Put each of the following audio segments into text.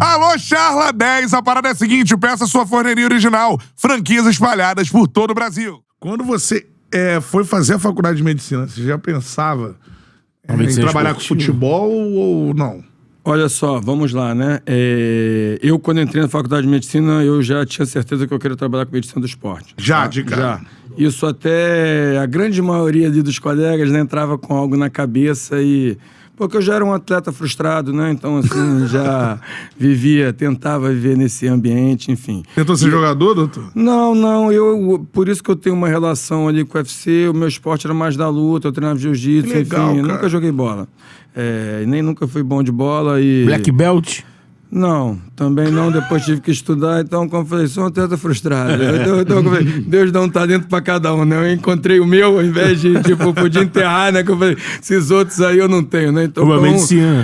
Alô, Charla 10, a parada é a seguinte, peça sua forneria original, franquias espalhadas por todo o Brasil. Quando você foi fazer a faculdade de medicina, você já pensava em trabalhar com futebol ou não? Olha só, vamos lá, né? Eu, quando entrei na faculdade de medicina, eu já tinha certeza que eu queria trabalhar com medicina do esporte. Já, de cara? Já. Isso até a grande maioria ali dos colegas, né, entrava com algo na cabeça e... Porque eu já era um atleta frustrado, né? Então, assim, já tentava viver nesse ambiente, enfim. Tentou ser jogador, doutor? Não, por isso que eu tenho uma relação ali com o UFC, o meu esporte era mais da luta, eu treinava jiu-jitsu, enfim, cara. eu nunca joguei bola. Nem nunca fui bom de bola e... Black Belt? Não, também não, depois tive que estudar, então, como eu falei, sou um atleta frustrado. Então, Deus dá um talento pra cada um, né? Eu encontrei o meu, ao invés de, podia enterrar, né? Que eu falei, esses outros aí eu não tenho, né? Então,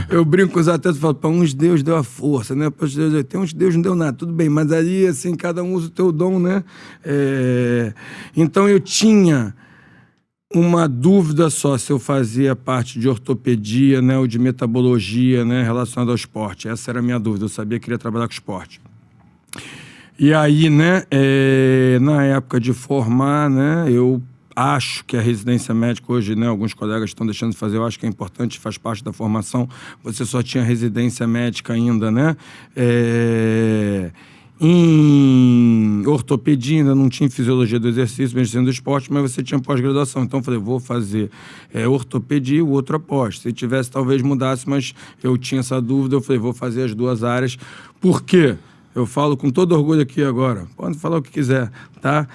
eu brinco com os atletas e falo, pra uns Deus deu a força, né? Pra Deus, tem uns Deus não deu nada, tudo bem, mas ali, assim, cada um usa o teu dom, né? Então, eu tinha uma dúvida só se eu fazia parte de ortopedia, né, ou de metabologia, né, relacionada ao esporte. Essa era a minha dúvida, eu sabia que queria trabalhar com esporte. E aí, né, na época de formar, né, eu acho que a residência médica hoje, né, alguns colegas estão deixando de fazer, eu acho que é importante, faz parte da formação, você só tinha residência médica ainda, né, em ortopedia, ainda não tinha fisiologia do exercício, medicina do esporte, mas você tinha pós-graduação. Então eu falei, vou fazer ortopedia, o outro após. Se tivesse, talvez mudasse, mas eu tinha essa dúvida, eu falei, vou fazer as duas áreas. Por quê? Eu falo com todo orgulho aqui agora. Pode falar o que quiser, tá?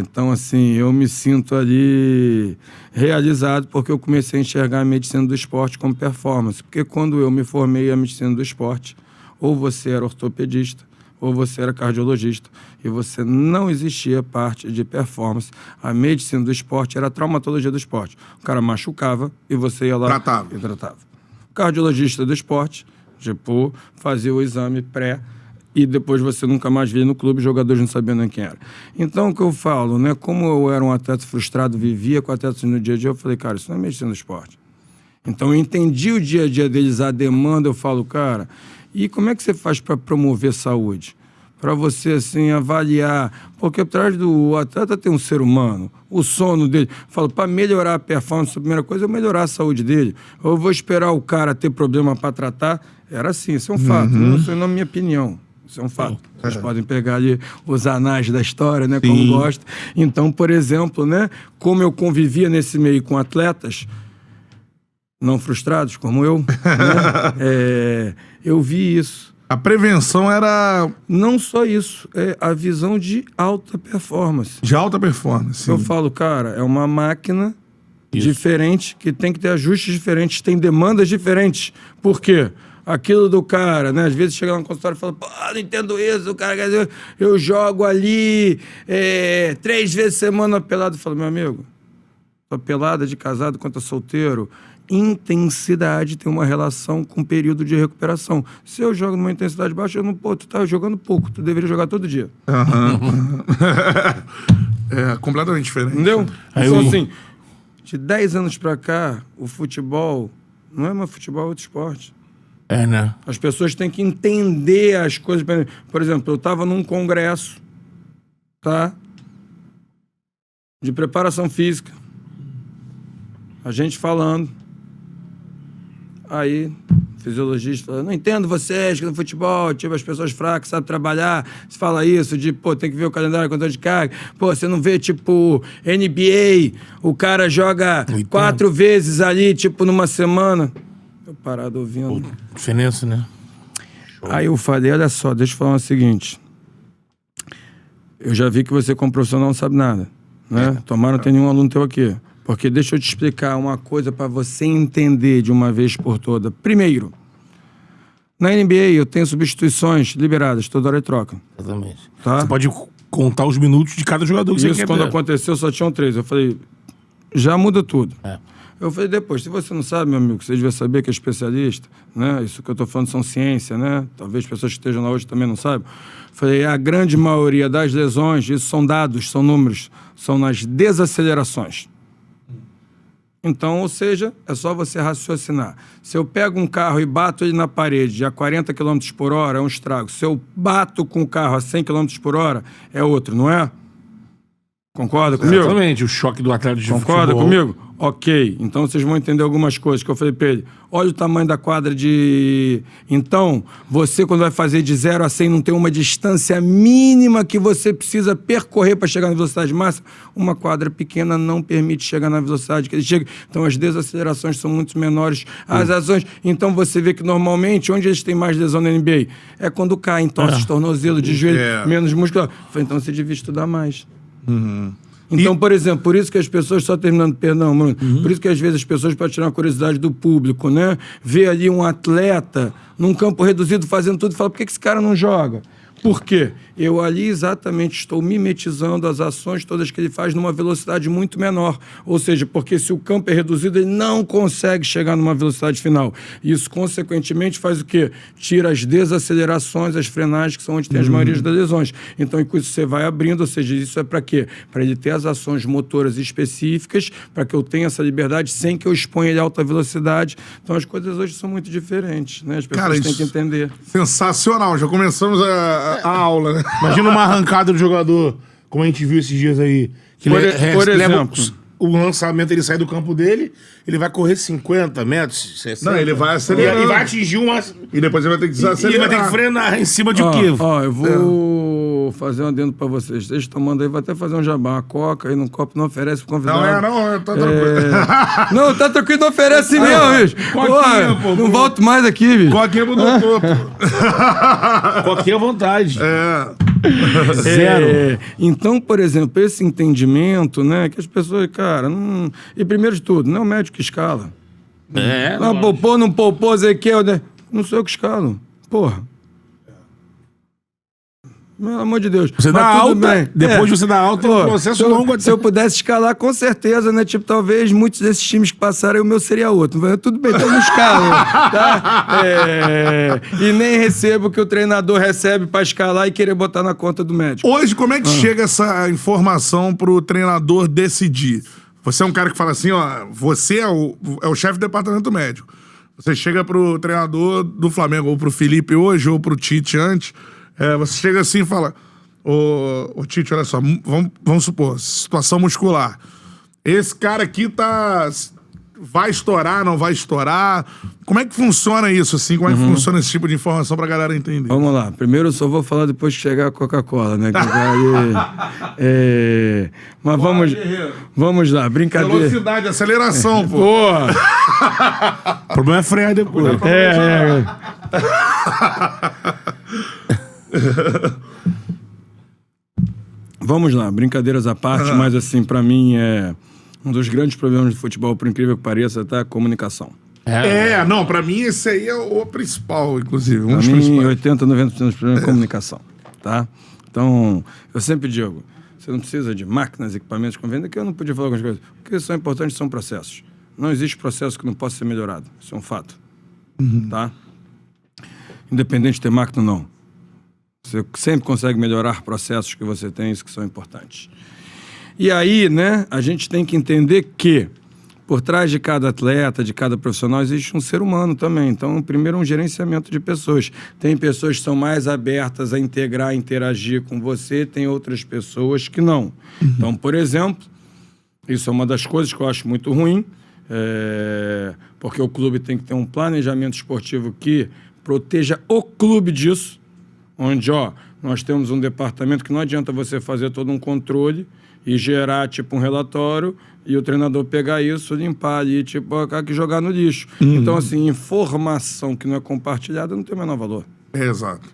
Então, assim, eu me sinto ali realizado porque eu comecei a enxergar a medicina do esporte como performance. Porque quando eu me formei a medicina do esporte, ou você era ortopedista, ou você era cardiologista, e você não existia parte de performance. A medicina do esporte era a traumatologia do esporte. O cara machucava e você ia lá e tratava. O cardiologista do esporte, fazia o exame pré e depois você nunca mais via no clube, os jogadores não sabiam nem quem era. Então, o que eu falo, né? Como eu era um atleta frustrado, vivia com atletas no dia a dia, eu falei, cara, isso não é medicina do esporte. Então, eu entendi o dia a dia deles, a demanda, eu falo, cara... E como é que você faz para promover saúde? Para você, assim, avaliar... Porque atrás do atleta tem um ser humano, o sono dele. Falo, para melhorar a performance, a primeira coisa é melhorar a saúde dele. Ou eu vou esperar o cara ter problema para tratar. Era assim, isso é um fato. Não sei na minha opinião. Isso é um fato. Vocês podem pegar ali os anais da história, né? Como gostam. Então, por exemplo, né? Como eu convivia nesse meio com atletas... não frustrados, como eu, né? Eu vi isso. A prevenção era... Não só isso, é a visão de alta performance. De alta performance, sim. Eu falo, cara, é uma máquina diferente, que tem que ter ajustes diferentes, tem demandas diferentes. Por quê? Aquilo do cara, né? Às vezes chega lá no consultório e fala, pô, não entendo isso, o cara quer dizer, eu jogo ali 3 vezes semana pelado. Eu falo, meu amigo, tua pelada de casado contra solteiro... intensidade tem uma relação com o período de recuperação. Se eu jogo numa intensidade baixa, tu tá jogando pouco, tu deveria jogar todo dia. É completamente diferente. Entendeu? Então, assim, de 10 anos pra cá, o futebol não é mais futebol, é outro esporte. Né? As pessoas têm que entender as coisas. Por exemplo, eu tava num congresso, tá? De preparação física. A gente falando. Aí, fisiologista falando, não entendo vocês que no futebol, as pessoas fracas, sabem trabalhar, se fala isso, tem que ver o calendário, quanto de carga, você não vê, NBA, o cara joga 4 vezes ali, numa semana. Eu parado ouvindo. Diferença, né? Aí eu falei, olha só, deixa eu falar o seguinte, eu já vi que você como profissional não sabe nada, né? Tomara não tem nenhum aluno teu aqui. Porque deixa eu te explicar uma coisa para você entender de uma vez por toda. Primeiro, na NBA eu tenho substituições liberadas, toda hora é troca. Exatamente. Tá? Você pode contar os minutos de cada jogador que você quer. Isso quando aconteceu só tinham 3. Eu falei, já muda tudo. Eu falei, depois, se você não sabe, meu amigo, você devia saber que é especialista, né? Isso que eu tô falando são ciência, né? Talvez pessoas que estejam lá hoje também não saibam. Eu falei, a grande maioria das lesões, isso são dados, são números, são nas desacelerações. Então, ou seja, é só você raciocinar. Se eu pego um carro e bato ele na parede a 40 km por hora, é um estrago. Se eu bato com o carro a 100 km por hora, é outro, não é? Concorda comigo? Exatamente, o choque do atleta de Concorda futebol. comigo? Ok. Então vocês vão entender algumas coisas que eu falei pra ele. Olha o tamanho da quadra de... Então, você quando vai fazer de 0 a 100 não tem uma distância mínima que você precisa percorrer para chegar na velocidade máxima. Uma quadra pequena não permite chegar na velocidade que ele chega. Então as desacelerações são muito menores. As ações... Então você vê que normalmente, onde eles têm mais lesão na NBA? É quando caem, torce de tornozelo, de joelho, menos músculo. Então você devia estudar mais. Então, por exemplo, por isso que as pessoas, só terminando, perdão, Bruno, por isso que às vezes as pessoas, para tirar a curiosidade do público, né, vê ali um atleta num campo reduzido fazendo tudo e fala, por que esse cara não joga? Por quê? Eu ali exatamente estou mimetizando as ações todas que ele faz numa velocidade muito menor. Ou seja, porque se o campo é reduzido, ele não consegue chegar numa velocidade final. Isso, consequentemente, faz o quê? Tira as desacelerações, as frenagens, que são onde tem as maiorias das lesões. Então, com isso você vai abrindo, ou seja, isso é para quê? Para ele ter as ações motoras específicas, para que eu tenha essa liberdade sem que eu exponha ele a alta velocidade. Então, as coisas hoje são muito diferentes, né? As pessoas têm que entender. Sensacional, já começamos a aula, né? Imagina uma arrancada do jogador, como a gente viu esses dias aí. Que Por exemplo, o lançamento, ele sai do campo dele, ele vai correr 50 metros, 60. Não, ele vai acelerar. E vai atingir uma... E depois ele vai ter que E ele desacelerar. vai ter que frenar em cima de o quê? Eu vou fazer um adendo pra vocês. Vocês tomando aí, vou até fazer um jabá. Uma coca aí num copo não oferece pro convidado. Não, tá tranquilo. Não, tá tranquilo, não oferece mesmo, bicho. Coquinha, pô. Não volto mais aqui, bicho. Coquinha pro doutor, pô. Qualquer vontade. Zero. Então, por exemplo, esse entendimento, né, que as pessoas, cara, não... E primeiro de tudo, não é o médico que escala. Não poupou, não poupou, Ezequiel, né? Não sou eu que escalo. Porra. Pelo amor de Deus. Você Mas dá tudo alta, bem. depois de você dar alta, é um processo longo. Se eu pudesse escalar, com certeza, né? Tipo, talvez muitos desses times que passaram, o meu seria outro. Mas tudo bem, então não escalo, tá? E nem recebo o que o treinador recebe pra escalar e querer botar na conta do médico. Hoje, como é que chega essa informação pro treinador decidir? Você é um cara que fala assim, ó, você é o chefe do departamento médico. Você chega pro treinador do Flamengo, ou pro Felipe hoje, ou pro Tite antes, você chega assim e fala, ô Tite, olha só, vamos supor, situação muscular. Esse cara aqui vai estourar, não vai estourar? Como é que funciona isso, assim? Como é que funciona esse tipo de informação pra galera entender? Vamos lá. Primeiro eu só vou falar depois que chegar a Coca-Cola, né? Mas vamos lá, brincadeira. Velocidade, aceleração, pô. Porra! O problema é frear depois. Vamos lá, brincadeiras à parte, mas assim, pra mim é um dos grandes problemas de futebol, por incrível que pareça, tá? A comunicação. Não, pra mim esse aí é o principal, inclusive. Um Pra dos mim, principais. 80, 90% dos problemas é comunicação, tá? Então, eu sempre digo, você não precisa de máquinas, equipamentos, convênios, que eu não podia falar algumas coisas. O que são importantes são processos. Não existe processo que não possa ser melhorado. Isso é um fato, tá? Independente de ter máquina ou não. Você sempre consegue melhorar processos que você tem, isso que são importantes. E aí, né, a gente tem que entender que por trás de cada atleta, de cada profissional, existe um ser humano também. Então, primeiro, um gerenciamento de pessoas. Tem pessoas que são mais abertas a integrar, a interagir com você, tem outras pessoas que não. Então, por exemplo, isso é uma das coisas que eu acho muito ruim, porque o clube tem que ter um planejamento esportivo que proteja o clube disso, onde, nós temos um departamento que não adianta você fazer todo um controle e gerar, tipo, um relatório e o treinador pegar isso, limpar ali, tipo, que jogar no lixo. Então, assim, informação que não é compartilhada não tem o menor valor. Exato.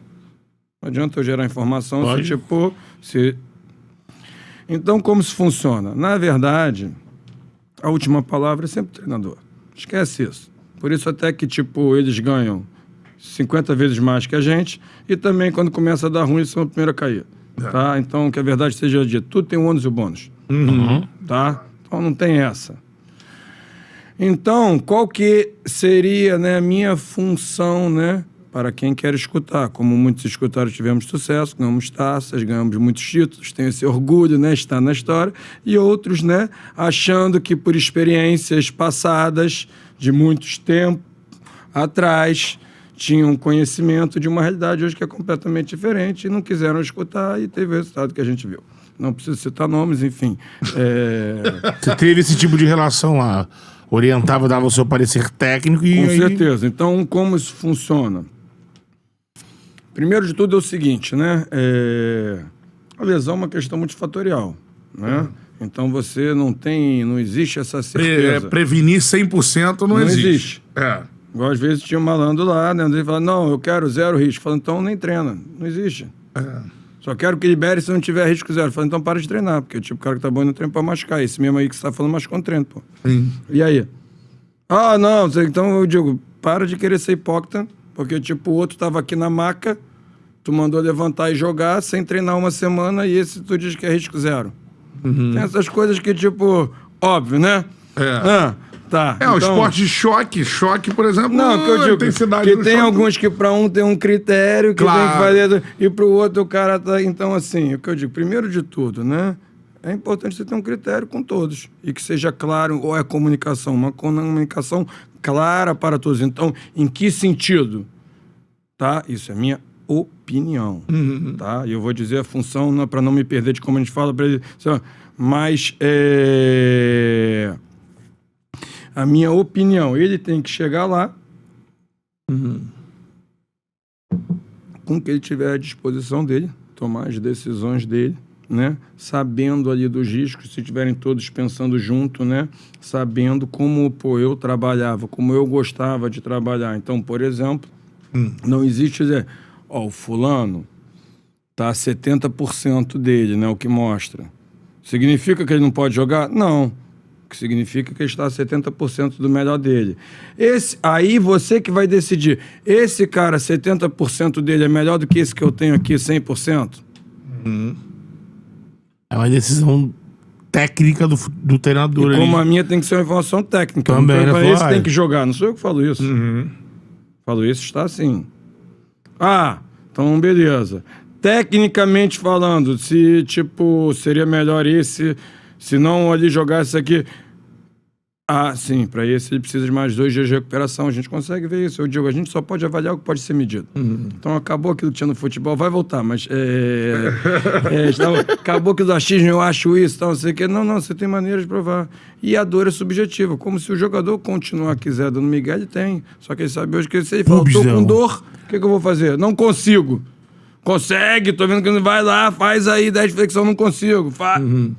Não adianta eu gerar informação Então, como isso funciona? Na verdade, a última palavra é sempre o treinador. Esquece isso. Por isso até que, tipo, eles ganham 50 vezes mais que a gente, e também quando começa a dar ruim, eles são o primeiro a cair. Tá? Então, que a verdade seja dita, tudo tem o ônus e o bônus. Tá? Então, não tem essa. Então, qual que seria, né, a minha função, né, para quem quer escutar. Como muitos escutaram, tivemos sucesso, ganhamos taças, ganhamos muitos títulos, tenho esse orgulho, né, estar na história. E outros, né, achando que por experiências passadas, de muitos tempos atrás, tinham conhecimento de uma realidade hoje que é completamente diferente e não quiseram escutar e teve o resultado que a gente viu. Não preciso citar nomes, enfim. Você teve esse tipo de relação lá? Orientava, dava o seu parecer técnico e... Com certeza. Então, como isso funciona? Primeiro de tudo é o seguinte, né? A lesão é uma questão multifatorial, né? Então, você não existe essa certeza. Prevenir 100% não existe. Igual às vezes tinha um malandro lá, né? Ele fala, não, eu quero 0 risco. Fala, então nem treina. Não existe. Só quero que libere se não tiver risco 0. Fala, então para de treinar, porque tipo, o cara que tá bom no treino pra machucar. Esse mesmo aí que você tá falando machucou no treino, pô. E aí? Ah, não, então eu digo, para de querer ser hipócrita, porque tipo, o outro tava aqui na maca, tu mandou levantar e jogar sem treinar uma semana e esse tu diz que é risco 0. Tem essas coisas que tipo, óbvio, né? Tá. O esporte de choque, por exemplo, não, que eu digo intensidade que tem choque. alguns que para um tem um critério que tem que fazer e para o outro o cara tá... Então, assim, o que eu digo, primeiro de tudo, né? É importante você ter um critério com todos e que seja claro, ou é comunicação, uma comunicação clara para todos. Então, em que sentido? Tá? Isso é minha opinião, tá? E eu vou dizer a função, para não me perder de como a gente fala, mas a minha opinião, ele tem que chegar lá com o que ele tiver à disposição dele, tomar as decisões dele, né? Sabendo ali dos riscos, se estiverem todos pensando junto, né? Sabendo como eu trabalhava, como eu gostava de trabalhar. Então, por exemplo, não existe dizer, o fulano tá 70% dele, né? O que mostra. Significa que ele não pode jogar? Não. Que significa que ele está a 70% do melhor dele. Aí você que vai decidir, esse cara, 70% dele é melhor do que esse que eu tenho aqui, 100%? É uma decisão técnica do treinador. E como a minha tem que ser uma informação técnica. Também, então, né? Esse tem que jogar. Não sou eu que falo isso. Falo isso, está assim. Então beleza. Tecnicamente falando, se tipo, seria melhor esse... Se não ali jogar isso aqui... sim, para esse ele precisa de mais 2 dias de recuperação. A gente consegue ver isso. Eu digo, a gente só pode avaliar o que pode ser medido. Então acabou aquilo que tinha no futebol, vai voltar, mas... acabou que do achismo eu acho isso, então, não sei o quê. Não, você tem maneira de provar. E a dor é subjetiva. Como se o jogador continuar quiser dando Miguel, ele tem. Só que ele sabe hoje que se ele fala, tô com dor, o que eu vou fazer? Não consigo. Consegue, tô vendo que não vai lá, faz aí 10 flexão, não consigo.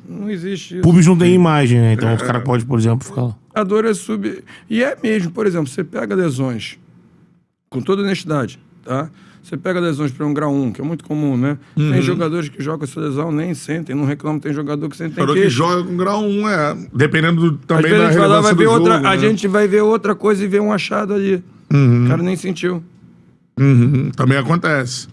Não existe isso. Público não tem imagem, né? Então os caras podem, por exemplo, ficar lá. A dor é E é mesmo, por exemplo, você pega lesões, com toda honestidade, tá? Você pega lesões para um grau 1, que é muito comum, né? Tem jogadores que jogam essa lesão, nem sentem, não reclamam, tem jogador que sente, tem que joga com grau 1, dependendo também da relevância do jogo. A gente vai ver outra coisa e ver um achado ali. O cara nem sentiu. Também acontece.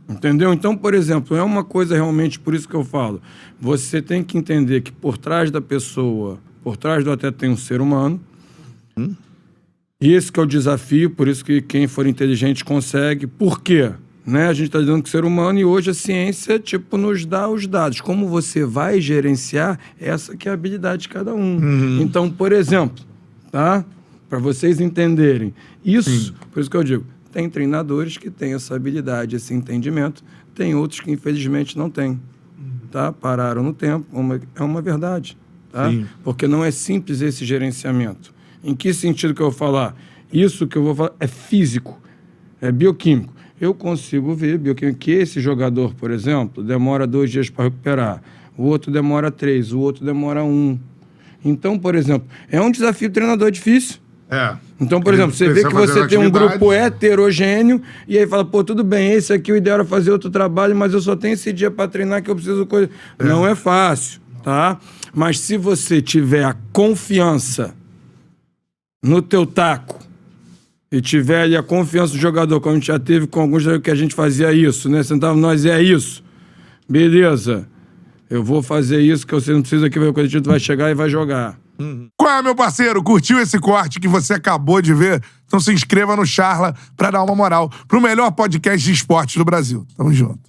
Entendeu? Então, por exemplo, é uma coisa realmente, por isso que eu falo, você tem que entender que por trás da pessoa, por trás do atleta tem um ser humano, e esse que é o desafio, por isso que quem for inteligente consegue. Por quê? Né? A gente está dizendo que ser humano e hoje a ciência nos dá os dados. Como você vai gerenciar, essa que é a habilidade de cada um. Então, por exemplo, tá? Para vocês entenderem, isso, por isso que eu digo, tem treinadores que têm essa habilidade, esse entendimento. Tem outros que, infelizmente, não têm. Tá? Pararam no tempo. É uma verdade. Tá? Porque não é simples esse gerenciamento. Em que sentido que eu vou falar? Isso que eu vou falar é físico, é bioquímico. Eu consigo ver bioquímico que esse jogador, por exemplo, demora 2 dias para recuperar. O outro demora 3, o outro demora 1. Então, por exemplo, é um desafio do treinador difícil. Então, por exemplo, você vê que você tem um grupo heterogêneo e aí fala, tudo bem, esse aqui o ideal era fazer outro trabalho, mas eu só tenho esse dia para treinar que eu preciso coisa. Não é fácil, tá? Mas se você tiver a confiança no teu taco e tiver ali a confiança do jogador, como a gente já teve com alguns que a gente fazia isso, né? Sentava nós, é isso. Beleza. Eu vou fazer isso, que você não precisa que o coletivo vai chegar e vai jogar. Qual é, meu parceiro? Curtiu esse corte que você acabou de ver? Então se inscreva no Charla pra dar uma moral pro melhor podcast de esporte do Brasil. Tamo junto.